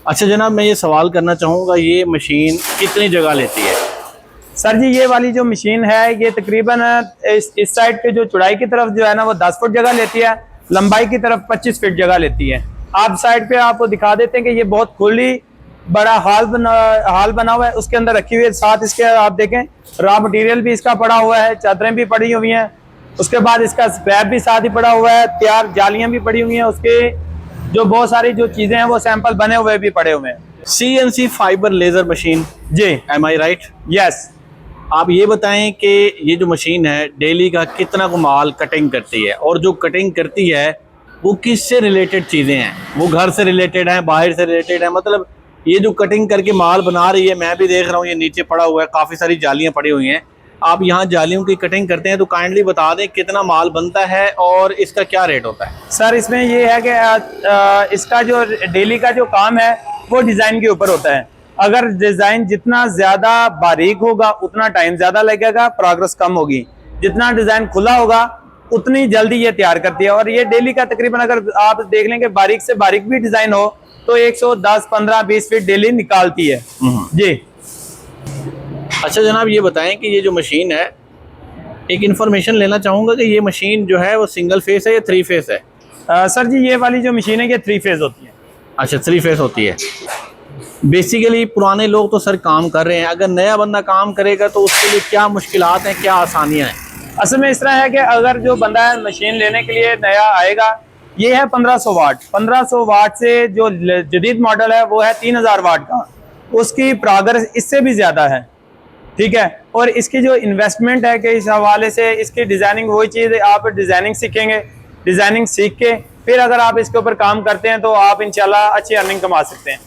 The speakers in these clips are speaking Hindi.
अच्छा जनाब, मैं ये सवाल करना चाहूँगा, ये मशीन कितनी जगह लेती है? सर जी, ये वाली जो मशीन है ये तकरीबन इस साइड पे जो चौड़ाई की तरफ जो है ना वो 10 फुट जगह लेती है, लंबाई की तरफ 25 फीट जगह लेती है। आप साइड पे आपको दिखा देते हैं कि ये बहुत खुली बड़ा हाल बना हुआ है, उसके अंदर रखी हुई है। साथ इसके आप देखें रॉ मटेरियल भी इसका पड़ा हुआ है, चादरें भी पड़ी हुई हैं, उसके बाद इसका स्क्रैप भी साथ ही पड़ा हुआ है, तैयार जालियां भी पड़ी हुई हैं, उसके जो बहुत सारी जो चीजें हैं वो सैंपल बने हुए भी पड़े हुए हैं। CNC फाइबर लेजर मशीन, जी, एम आई राइट? यस। आप ये बताएं कि ये जो मशीन है डेली का कितना को माल कटिंग करती है, और जो कटिंग करती है वो किससे रिलेटेड चीज़ें हैं? वो घर से रिलेटेड हैं, बाहर से रिलेटेड है? मतलब ये जो कटिंग करके माल बना रही है, मैं भी देख रहा हूँ ये नीचे पड़ा हुआ है, काफ़ी सारी जालियाँ पड़ी हुई हैं। आप यहाँ जालियों की कटिंग करते हैं तो काइंडली बता दें कितना माल बनता है और इसका क्या रेट होता है? सर इसमें ये है कि इसका जो डेली का जो काम है वो डिज़ाइन के ऊपर होता है। अगर डिज़ाइन जितना ज़्यादा बारीक होगा उतना टाइम ज़्यादा लगेगा, प्रोग्रेस कम होगी। जितना डिज़ाइन खुला होगा उतनी जल्दी ये तैयार करती है। और ये डेली का तकरीबन अगर आप देख लें कि बारीक से बारीक भी डिज़ाइन हो तो 110, 15, 20 फीट डेली निकालती है जी। अच्छा जनाब, ये बताएं कि ये जो मशीन है, एक इन्फॉर्मेशन लेना चाहूँगा कि ये मशीन जो है वो सिंगल फेस है या 3 फेस है? सर जी, ये वाली जो मशीन है ये 3 फेज होती है। अच्छा, 3 फेस होती है। बेसिकली पुराने लोग तो सर काम कर रहे हैं, अगर नया बंदा काम करेगा तो उसके लिए क्या मुश्किलात हैं, क्या आसानियाँ हैं? असल में इस तरह है कि अगर जो बंदा है मशीन लेने के लिए नया आएगा, ये है 1500 वाट। 1500 वाट से जो जदीद मॉडल है वो है 3000 वाट का, उसकी प्रोग्रेस इससे भी ज़्यादा है, ठीक है। और इसकी जो इन्वेस्टमेंट है कि इस हवाले से इसकी डिज़ाइनिंग वही चीज़ है, आप डिज़ाइनिंग सीखेंगे, डिज़ाइनिंग सीख के फिर अगर आप इसके ऊपर काम करते हैं तो आप इंशाल्लाह अच्छी अर्निंग कमा सकते हैं।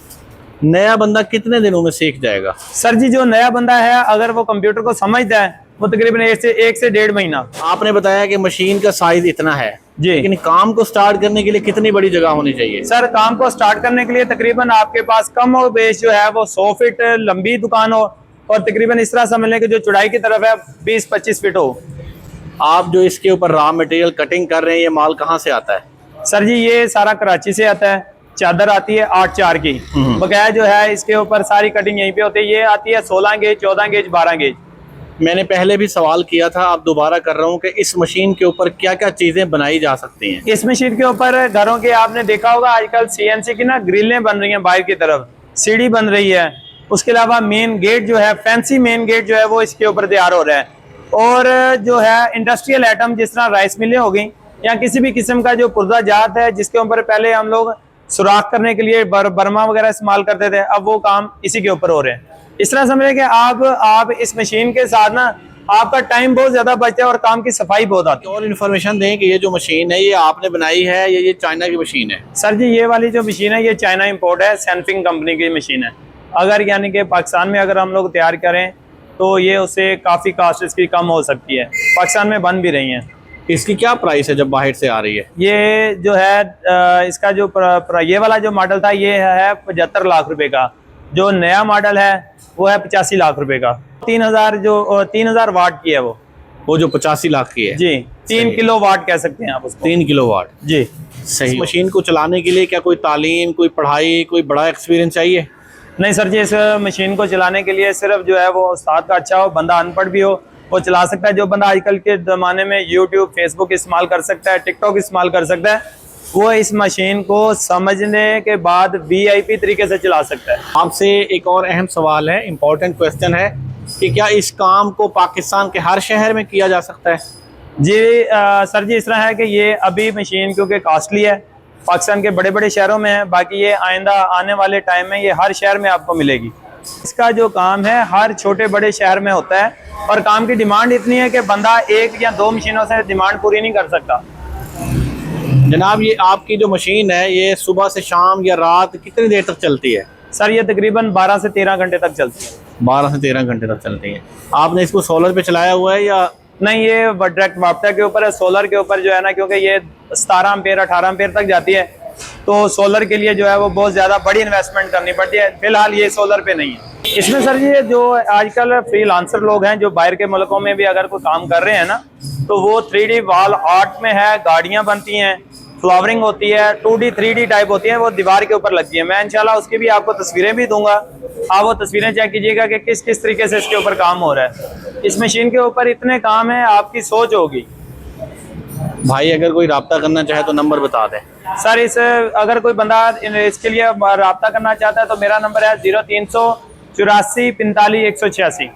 नया बंदा कितने दिनों में सीख जाएगा? सर जी, जो नया बंदा है अगर वो कंप्यूटर को समझता है वो तकरीबन 1 से 1.5 महीना। आपने बताया कि मशीन का साइज इतना है जी, लेकिन काम को स्टार्ट करने के लिए कितनी बड़ी जगह होनी चाहिए? सर काम को स्टार्ट करने के लिए तकरीबन आपके पास कम और बेश जो है वो 100 फीट लंबी दुकान हो और तकरीबन इस तरह समझ लें कि जो चौड़ाई की तरफ है 20-25 फीट हो। आप जो इसके ऊपर रॉ मटेरियल कटिंग कर रहे हैं, ये माल कहाँ से आता है? सर जी, ये सारा कराची से आता है। चादर आती है 8x4 की, बकाया जो है इसके ऊपर सारी कटिंग यहीं पे होती है। ये आती है 16 गेज, 14 गेज, 12 गेज। मैंने पहले भी सवाल किया था, आप दोबारा कर रहा हूँ कि इस मशीन के ऊपर क्या क्या चीज़ें बनाई जा सकती हैं? इस मशीन के ऊपर घरों के आपने देखा होगा आजकल CNC की ना ग्रिलें बन रही हैं, बाहर की तरफ सीढ़ी बन रही है। उसके अलावा मेन गेट जो है, फैंसी मेन गेट जो है वो इसके ऊपर तैयार हो रहा है। और जो है इंडस्ट्रियल आइटम जिस तरह राइस मिलें हो गई या किसी भी किस्म का जो पुर्जा जात है जिसके ऊपर पहले हम लोग सुराख करने के लिए बर्मा वगैरह इस्तेमाल करते थे, अब वो काम इसी के ऊपर हो रहे हैं। इस तरह समझे कि आप इस मशीन के साथ ना आपका टाइम बहुत ज्यादा बचता है और काम की सफाई बहुत आती है। और इन्फॉर्मेशन दें कि ये जो मशीन है ये आपने बनाई है या ये चाइना की मशीन है? सर जी, ये वाली जो मशीन है ये चाइना इंपोर्ट है, सैनफिंग कंपनी की मशीन है। अगर यानी कि पाकिस्तान में अगर हम लोग तैयार करें तो ये उससे काफ़ी कास्ट इसकी कम हो सकती है। पाकिस्तान में बन भी रही हैं। इसकी क्या प्राइस है जब बाहर से आ रही है? ये जो है इसका जो ये वाला जो मॉडल था ये है 75 लाख रुपए का। जो नया मॉडल है वो है 85 लाख रुपए का। 3000 वाट की है वो जो 85 लाख की है जी। 3 किलो वाट कह सकते हैं आप उसको। 3 किलो वाट जी, सही। इस मशीन को चलाने के लिए क्या कोई तालीम, कोई पढ़ाई, कोई बड़ा एक्सपीरियंस चाहिए? नहीं सर जी, इस मशीन को चलाने के लिए सिर्फ जो है वो उस्ताद का अच्छा हो, बंदा अनपढ़ भी हो, वो चला सकता है। जो बंदा आजकल के ज़माने में यूट्यूब, फेसबुक इस्तेमाल कर सकता है, टिकटॉक इस्तेमाल कर सकता है, वो इस मशीन को समझने के बाद VIP तरीके से चला सकता है। आपसे एक और अहम सवाल है, इम्पोर्टेंट क्वेश्चन है कि क्या इस काम को पाकिस्तान के हर शहर में किया जा सकता है? जी सर जी, इस तरह है कि ये अभी मशीन क्योंकि कॉस्टली है, पाकिस्तान के बड़े बड़े शहरों में है, बाकी ये आइंदा आने वाले टाइम में ये हर शहर में आपको मिलेगी। इसका जो काम है हर छोटे बड़े शहर में होता है और काम की डिमांड इतनी है कि बंदा 1 या 2 मशीनों से डिमांड पूरी नहीं कर सकता। जनाब, ये आपकी जो मशीन है ये सुबह से शाम या रात कितनी देर तक चलती है? सर ये तकरीबन 12 से 13 घंटे तक चलती है। 12 से 13 घंटे तक चलती है। आपने इसको सोलर पे चलाया हुआ है या? नहीं, ये डायरेक्ट वापटा के ऊपर है। सोलर के ऊपर जो है ना, क्योंकि ये 17 एम्पेयर 18 एम्पेयर तक जाती है तो सोलर के लिए जो है वो बहुत ज़्यादा बड़ी इन्वेस्टमेंट करनी पड़ती है। फिलहाल ये सोलर पे नहीं है। इसमें सर ये जो आजकल फ्रीलांसर लोग हैं जो बाहर के मुल्कों में भी अगर कोई काम कर रहे हैं ना, तो वो 3D वॉल आर्ट में है, गाड़ियाँ बनती हैं, फ्लावरिंग होती है, 2D 3D टाइप होती है, वो दीवार के ऊपर लगती है। मैं इंशाल्लाह उसकी भी आपको तस्वीरें भी दूंगा, आप वो तस्वीरें चेक कीजिएगा कि किस किस तरीके से इसके ऊपर काम हो रहा है। इस मशीन के ऊपर इतने काम है, आपकी सोच होगी। भाई अगर कोई रब्ता करना चाहे तो नंबर बता दें। सर इस अगर कोई बंदा इसके लिए रब्ता करना चाहता है तो मेरा नंबर है 0384 45 186।